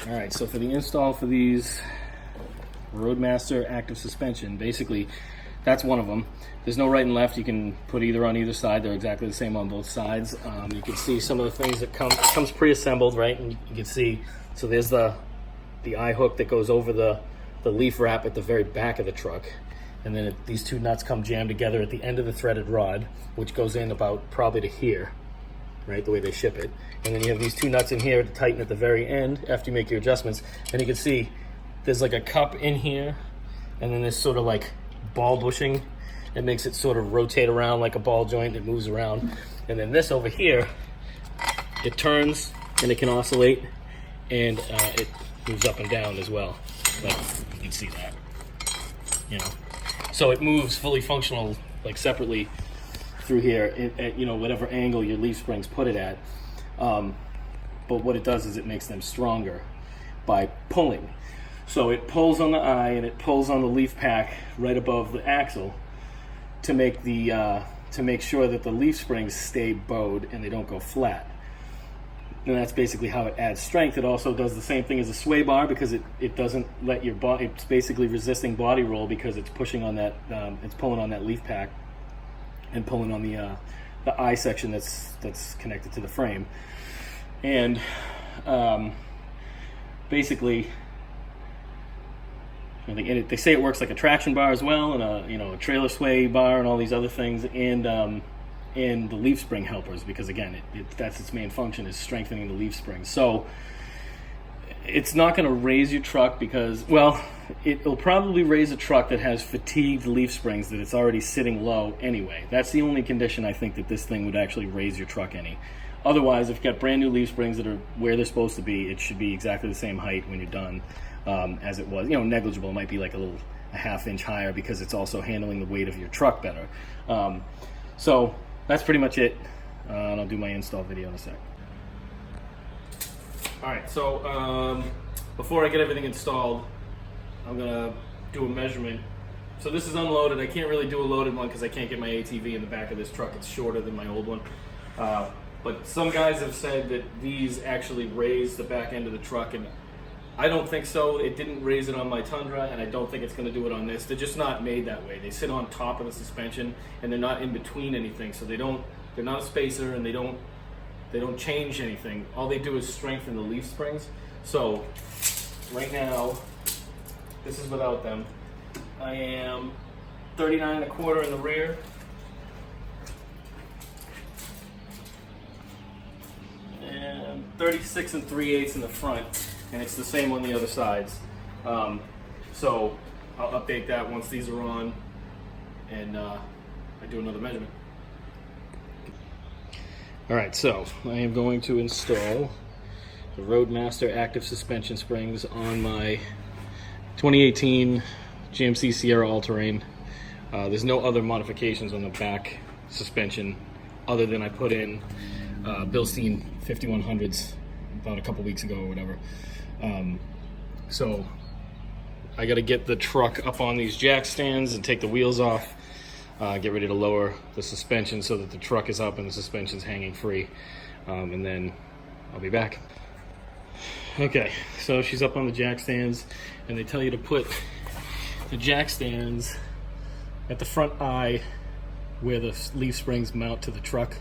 All right, so for the install for these Roadmaster active suspension, basically that's one of them. There's no right and left. You can put either on either side. They're exactly the same on both sides. You can see some of the things that comes pre-assembled, right? And you can see, so there's the eye hook that goes over the leaf wrap at the very back of the truck. And then these two nuts come jammed together at the end of the threaded rod, which goes in about probably to here, right, the way they ship it. And then you have these two nuts in here to tighten at the very end after you make your adjustments. And you can see there's like a cup in here, and then there's sort of like ball bushing. It makes it sort of rotate around like a ball joint. It moves around. And then this over here, it turns and it can oscillate, and it moves up and down as well. Like you can see that, you know. So it moves fully functional, like separately through here at you know, whatever angle your leaf springs put it at. But what it does is it makes them stronger by pulling. So it pulls on the eye and it pulls on the leaf pack right above the axle to make sure that the leaf springs stay bowed and they don't go flat. And that's basically how it adds strength. It also does the same thing as a sway bar because it doesn't let your body, it's basically resisting body roll because it's pushing on that, it's pulling on that leaf pack and pulling on the eye section that's connected to the frame. And basically, they say it works like a traction bar as well, and a trailer sway bar, and all these other things, and the leaf spring helpers, because again, that's its main function, is strengthening the leaf springs. So it's not going to raise your truck because, well, it'll probably raise a truck that has fatigued leaf springs that it's already sitting low anyway. That's the only condition I think that this thing would actually raise your truck any. Otherwise, if you've got brand new leaf springs that are where they're supposed to be, it should be exactly the same height when you're done as it was. You know, negligible. It might be like a half-inch higher because it's also handling the weight of your truck better. So that's pretty much it. And I'll do my install video in a sec. All right, so before I get everything installed, I'm gonna do a measurement. So this is unloaded. I can't really do a loaded one because I can't get my ATV in the back of this truck. It's shorter than my old one. But some guys have said that these actually raise the back end of the truck, and I don't think so. It didn't raise it on my Tundra, and I don't think it's going to do it on this. They're just not made that way. They sit on top of the suspension, and they're not in between anything. So they're not a spacer, and they don't change anything. All they do is strengthen the leaf springs. So right now, this is without them. I am 39.25 in the rear. And 36 3/8 in the front, and it's the same on the other sides. So I'll update that once these are on, and I do another measurement. All right, so I am going to install the Roadmaster active suspension springs on my 2018 GMC Sierra All-Terrain. There's no other modifications on the back suspension other than I put in Bilstein 5100s about a couple weeks ago or whatever. So I got to get the truck up on these jack stands and take the wheels off, get ready to lower the suspension so that the truck is up and the suspension's hanging free, and then I'll be back. Okay, so she's up on the jack stands, and they tell you to put the jack stands at the front eye where the leaf springs mount to the truck,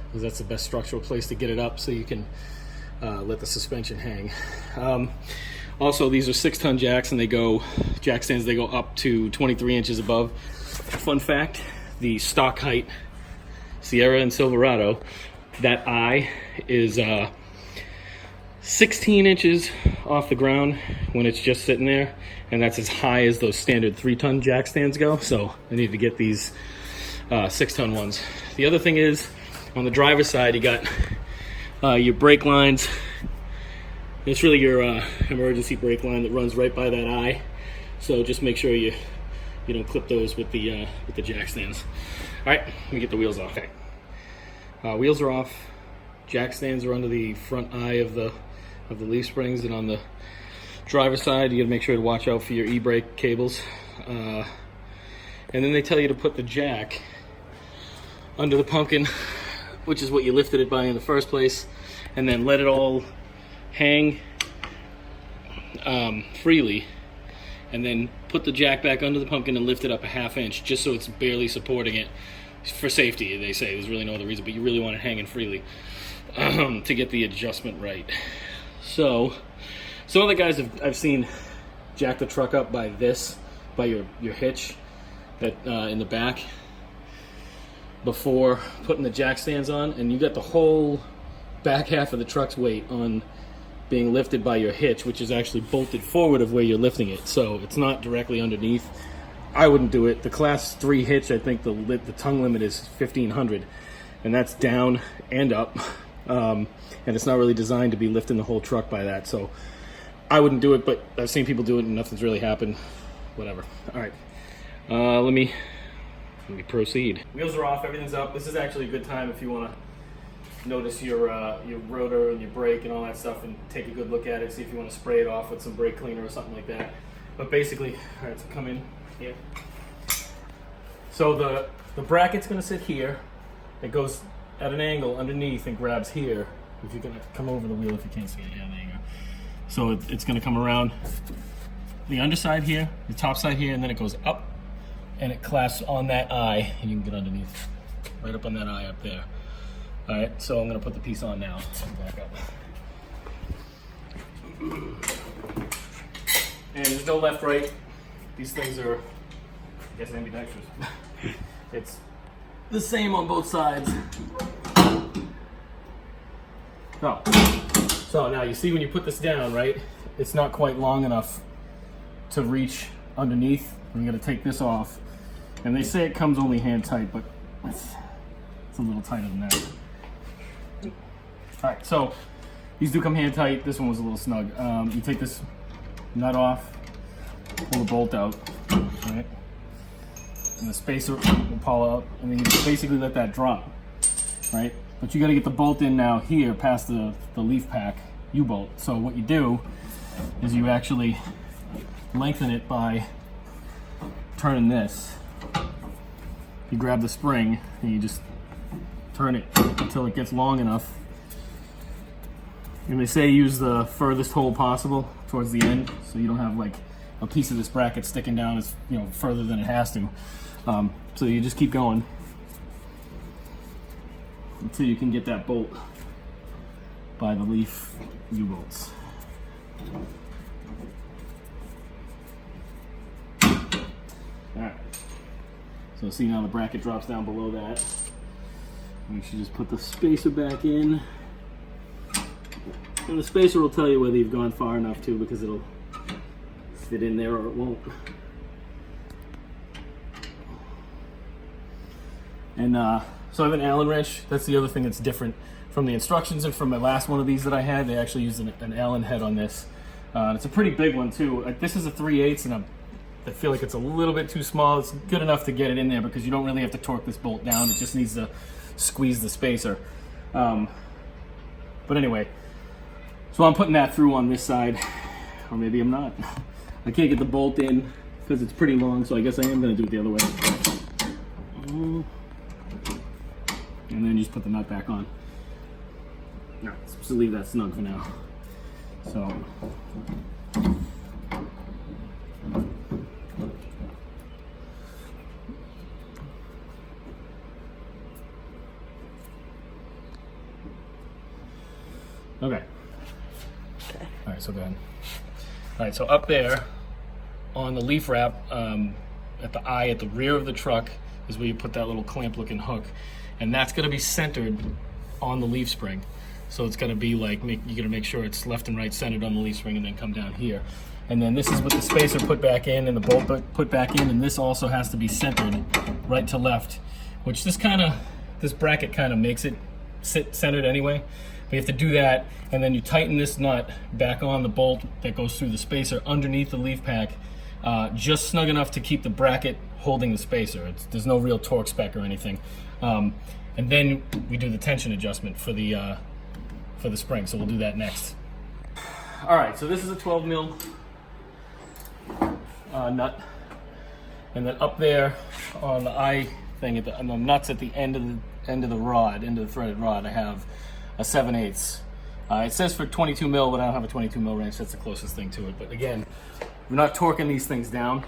because that's the best structural place to get it up so you can let the suspension hang. Also, these are 6-ton jacks, and jack stands, they go up to 23 inches above. Fun fact, the stock height Sierra and Silverado, that eye is 16 inches off the ground when it's just sitting there, and that's as high as those standard 3-ton jack stands go. So I need to get these 6-ton ones. The other thing is, on the driver's side, you got your brake lines. It's really your emergency brake line that runs right by that eye. So just make sure you don't clip those with the jack stands. All right, let me get the wheels off. Okay. Wheels are off. Jack stands are under the front eye of the leaf springs, and on the driver's side, you got to make sure to watch out for your e-brake cables. And then they tell you to put the jack under the pumpkin, which is what you lifted it by in the first place, and then let it all hang freely, and then put the jack back under the pumpkin and lift it up a ½ inch, just so it's barely supporting it for safety. They say there's really no other reason, but you really want it hanging freely to get the adjustment right. So some of the guys I've seen jack the truck up by your hitch that in the back before putting the jack stands on, and you got the whole back half of the truck's weight on being lifted by your hitch, which is actually bolted forward of where you're lifting it, so it's not directly underneath. I wouldn't do it. The class 3 hitch, I think the tongue limit is 1500, and that's down and up, and it's not really designed to be lifting the whole truck by that, so I wouldn't do it, but I've seen people do it and nothing's really happened. Whatever. All right, let me proceed. Wheels are off, everything's up. This is actually a good time if you want to notice your rotor and your brake and all that stuff, and take a good look at it, see if you want to spray it off with some brake cleaner or something like that. But basically, all right, so come in here. So the bracket's going to sit here. It goes at an angle underneath and grabs here. If you're going to come over the wheel, if you can't see it, yeah, there you go. So it's going to come around the underside here, the top side here, and then it goes up, and it clasps on that eye, and you can get underneath, right up on that eye up there. All right, so I'm going to put the piece on now. Back up. And there's no left, right. These things are, I guess, ambidextrous. It's the same on both sides. Oh. So now you see when you put this down, right? It's not quite long enough to reach underneath. I'm going to take this off. And they say it comes only hand tight, but it's a little tighter than that. All right, so these do come hand tight. This one was a little snug. You take this nut off, pull the bolt out, right? And the spacer will pull out, and then you basically let that drop, right? But you got to get the bolt in now here past the leaf pack U-bolt. So what you do is you actually lengthen it by turning this. You grab the spring and you just turn it until it gets long enough. And they say use the furthest hole possible towards the end, so you don't have like a piece of this bracket sticking down as further than it has to. So you just keep going until you can get that bolt by the leaf U-bolts. Alright, so see now the bracket drops down below that. You should just put the spacer back in. And the spacer will tell you whether you've gone far enough too, because it'll fit in there or it won't. And so I have an Allen wrench. That's the other thing that's different from the instructions and from my last one of these that I had. They actually used an Allen head on this. It's a pretty big one too. This is a 3/8, and I feel like it's a little bit too small. It's good enough to get it in there because you don't really have to torque this bolt down. It just needs to squeeze the spacer. But anyway, so I'm putting that through on this side, or maybe I'm not. I can't get the bolt in because it's pretty long, so I guess I am going to do it the other way. And then just put the nut back on. All right, so leave that snug for now. So. Okay. All right, so go ahead. All right, so up there on the leaf wrap, at the eye at the rear of the truck is where you put that little clamp-looking hook, and that's going to be centered on the leaf spring. So it's going to be like, you're going to make sure it's left and right centered on the leaf spring, and then come down here. And then this is with the spacer put back in and the bolt put back in, and this also has to be centered right to left, which this bracket kind of makes it sit centered anyway. But you have to do that, and then you tighten this nut back on the bolt that goes through the spacer underneath the leaf pack, just snug enough to keep the bracket holding the spacer. There's no real torque spec or anything. And then we do the tension adjustment for the spring, so we'll do that next. All right, so this is a 12 mil nut, and then up there on the eye thing, on the nuts at the end of the threaded rod, I have a 7/8 It says for 22 mil, but I don't have a 22 mil wrench. That's the closest thing to it. But again, we're not torquing these things down.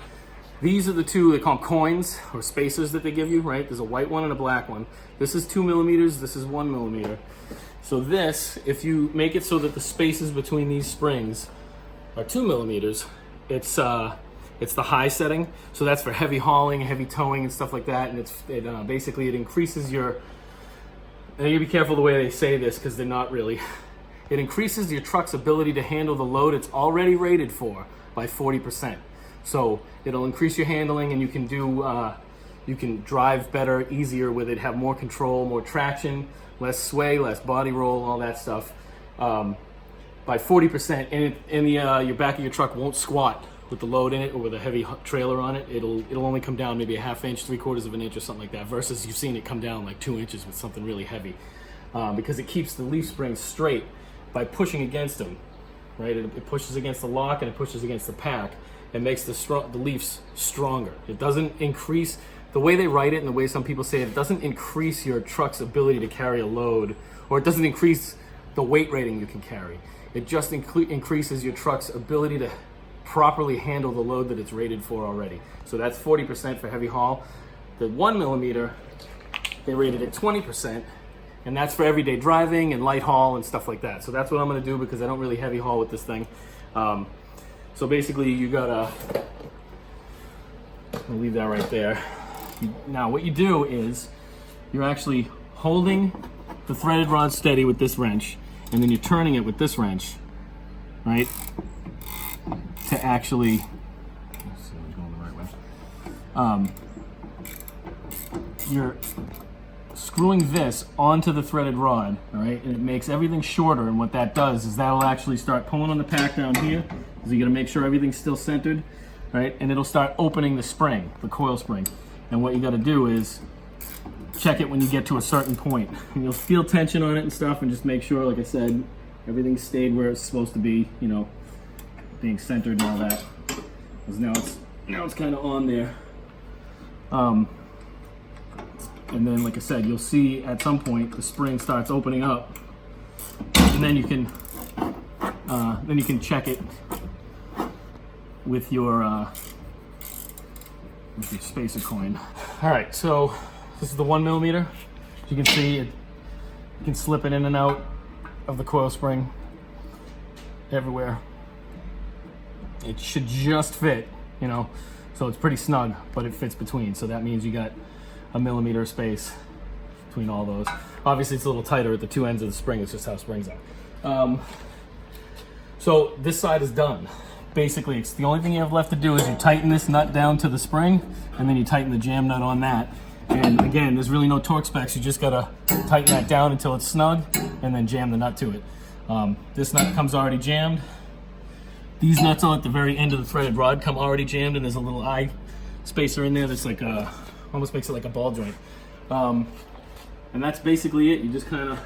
These are the two, they call them coins or spacers that they give you, right? There's a white one and a black one. This is 2 millimeters, this is 1 millimeter. So this, if you make it so that the spaces between these springs are 2 millimeters, it's the high setting. So that's for heavy hauling, heavy towing and stuff like that. And basically it increases your, and you gotta be careful the way they say this because they're not really, it increases your truck's ability to handle the load it's already rated for by 40%. So it'll increase your handling, and you can do, you can drive better, easier with it, have more control, more traction, less sway, less body roll, all that stuff, by 40%. And your back of your truck won't squat with the load in it or with a heavy trailer on it. It'll only come down maybe a ½ inch, 3/4 of an inch or something like that, versus you've seen it come down like 2 inches with something really heavy, because it keeps the leaf springs straight by pushing against them, right? It pushes against the lock and it pushes against the pack. It makes the leaves stronger. It doesn't increase, the way they write it and the way some people say it, it doesn't increase your truck's ability to carry a load, or it doesn't increase the weight rating you can carry. It just increases your truck's ability to properly handle the load that it's rated for already. So that's 40% for heavy haul. The 1 millimeter, they rated it 20%, and that's for everyday driving and light haul and stuff like that. So that's what I'm gonna do because I don't really heavy haul with this thing. So basically you gotta, I'll leave that right there. Now what you do is you're actually holding the threaded rod steady with this wrench, and then you're turning it with this wrench, right? To actually, let's see if I'm going the right way. You're screwing this onto the threaded rod, all right? And it makes everything shorter, and what that does is that'll actually start pulling on the pack down here. So you gotta make sure everything's still centered, right? And it'll start opening the spring, the coil spring. And what you gotta do is check it when you get to a certain point. And you'll feel tension on it and stuff, and just make sure, like I said, everything's stayed where it's supposed to be, you know, being centered and all that. Because now it's kind of on there. And then, like I said, you'll see at some point the spring starts opening up, and then you can check it with your spacer coin. All right, so this is the 1 millimeter. As you can see, you can slip it in and out of the coil spring everywhere. It should just fit, you know, so it's pretty snug, but it fits between. So that means you got a millimeter of space between all those. Obviously it's a little tighter at the two ends of the spring. It's just how springs are. So this side is done. Basically, it's the only thing you have left to do is you tighten this nut down to the spring, and then you tighten the jam nut on that. And again, there's really no torque specs. You just gotta tighten that down until it's snug, and then jam the nut to it. This nut comes already jammed. These nuts on at the very end of the threaded rod come already jammed, and there's a little eye spacer in there that's like almost makes it like a ball joint. And that's basically it. You just kind of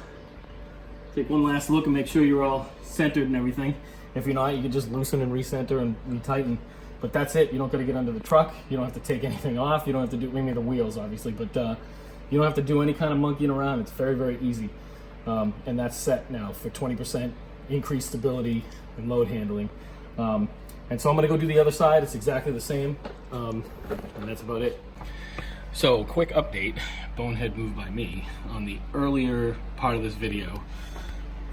take one last look and make sure you're all centered and everything. If you're not, you can just loosen and recenter and retighten. But that's it. You don't got to get under the truck. You don't have to take anything off. You don't have to do, maybe the wheels, obviously, but you don't have to do any kind of monkeying around. It's very, very easy. And that's set now for 20% increased stability and load handling. And so I'm going to go do the other side. It's exactly the same. And that's about it. So, quick update, bonehead move by me. On the earlier part of this video,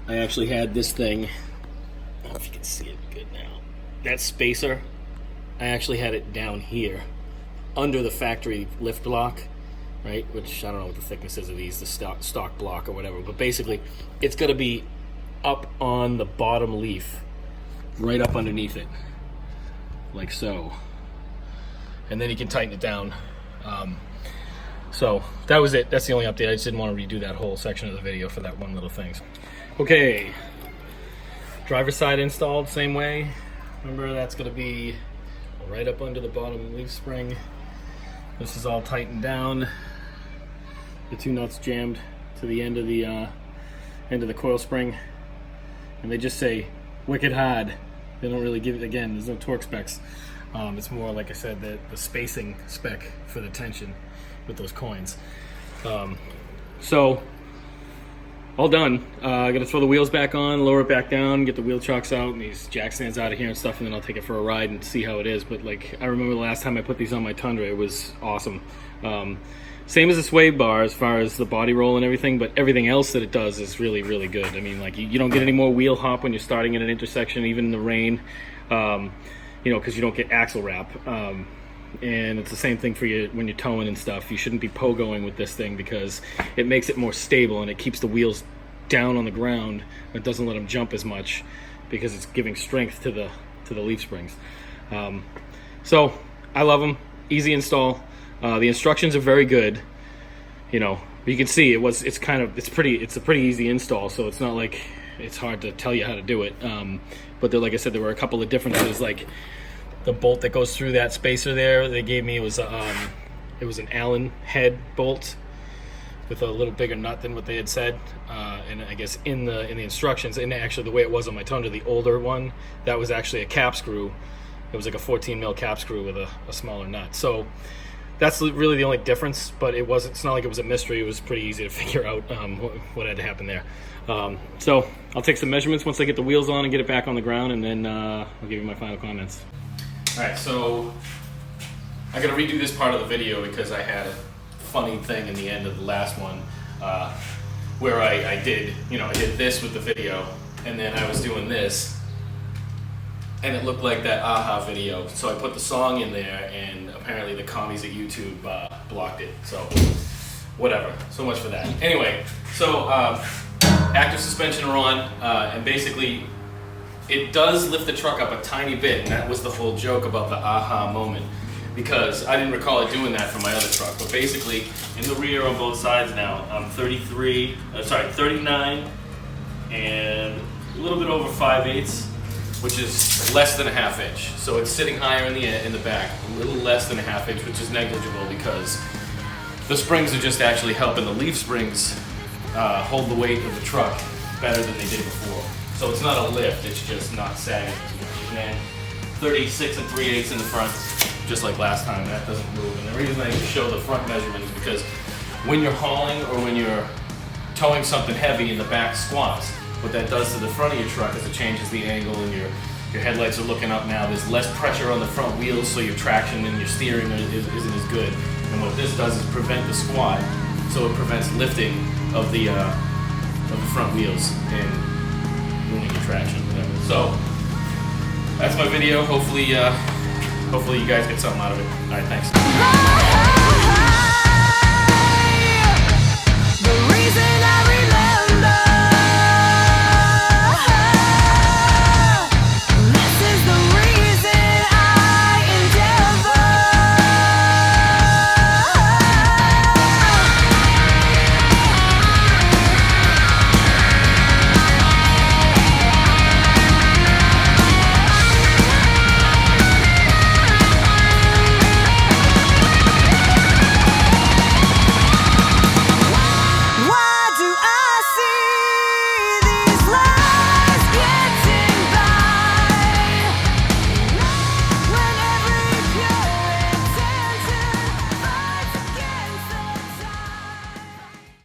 I actually had this thing, I don't know if you can see it good now, that spacer, I actually had it down here, under the factory lift block, right, which I don't know what the thickness is of these, the stock block or whatever, but basically, it's gonna be up on the bottom leaf, right up underneath it, like so. And then you can tighten it down. So that was it. That's the only update. I just didn't want to redo that whole section of the video for that one little thing. Okay, driver's side installed same way. Remember, that's going to be right up under the bottom leaf spring. This is all tightened down. The two nuts jammed to the end of the coil spring, and they just say wicked hard. They don't really give it, again, there's no torque specs. It's more, like I said, the spacing spec for the tension with those coins. So all done. I gotta throw the wheels back on, lower it back down, get the wheel chocks out and these jack stands out of here and stuff, and then I'll take it for a ride and see how it is. But like, I remember the last time I put these on my Tundra, it was awesome. Same as the sway bar as far as the body roll and everything, but everything else that it does is really, really good. I mean, like, you don't get any more wheel hop when you're starting in an intersection, even in the rain, because you don't get axle wrap. And it's the same thing for you when you're towing and stuff. You shouldn't be pogoing with this thing because it makes it more stable and it keeps the wheels down on the ground. It doesn't let them jump as much because it's giving strength to the leaf springs. So I love them. Easy install. The instructions are very good. You can see it's a pretty easy install. So it's not like it's hard to tell you how to do it. But like I said, there were a couple of differences, like the bolt that goes through that spacer there they gave me was an Allen head bolt with a little bigger nut than what they had said, and I guess in the instructions, and actually the way it was on my Tundra, the older one, that was actually a cap screw. It was like a 14 mil cap screw with a smaller nut. So that's really the only difference, but it's not like it was a mystery. It was pretty easy to figure out what had to happen there. So I'll take some measurements once I get the wheels on and get it back on the ground, and then I'll give you my final comments. Alright, so I gotta redo this part of the video because I had a funny thing in the end of the last one where I did this with the video, and then I was doing this and it looked like that Aha video, so I put the song in there and apparently the commies at YouTube blocked it, so whatever, so much for that. Anyway, so active suspension are on, and basically it does lift the truck up a tiny bit, and that was the whole joke about the aha moment, because I didn't recall it doing that for my other truck. But basically, in the rear on both sides now, I'm 39 and a little bit over 5/8, which is less than a ½ inch. So it's sitting higher in the back, a little less than a ½ inch, which is negligible because the springs are just actually helping the leaf springs hold the weight of the truck better than they did before. So it's not a lift, it's just not sagging as much. And then 36 3/8 in the front, just like last time, that doesn't move. And the reason I show the front measurement is because when you're hauling or when you're towing something heavy and the back squats, what that does to the front of your truck is it changes the angle, and your headlights are looking up now. There's less pressure on the front wheels, so your traction and your steering isn't as good. And what this does is prevent the squat, so it prevents lifting of the front wheels and ruining your traction, whatever. So that's my video. Hopefully you guys get something out of it. All right, thanks.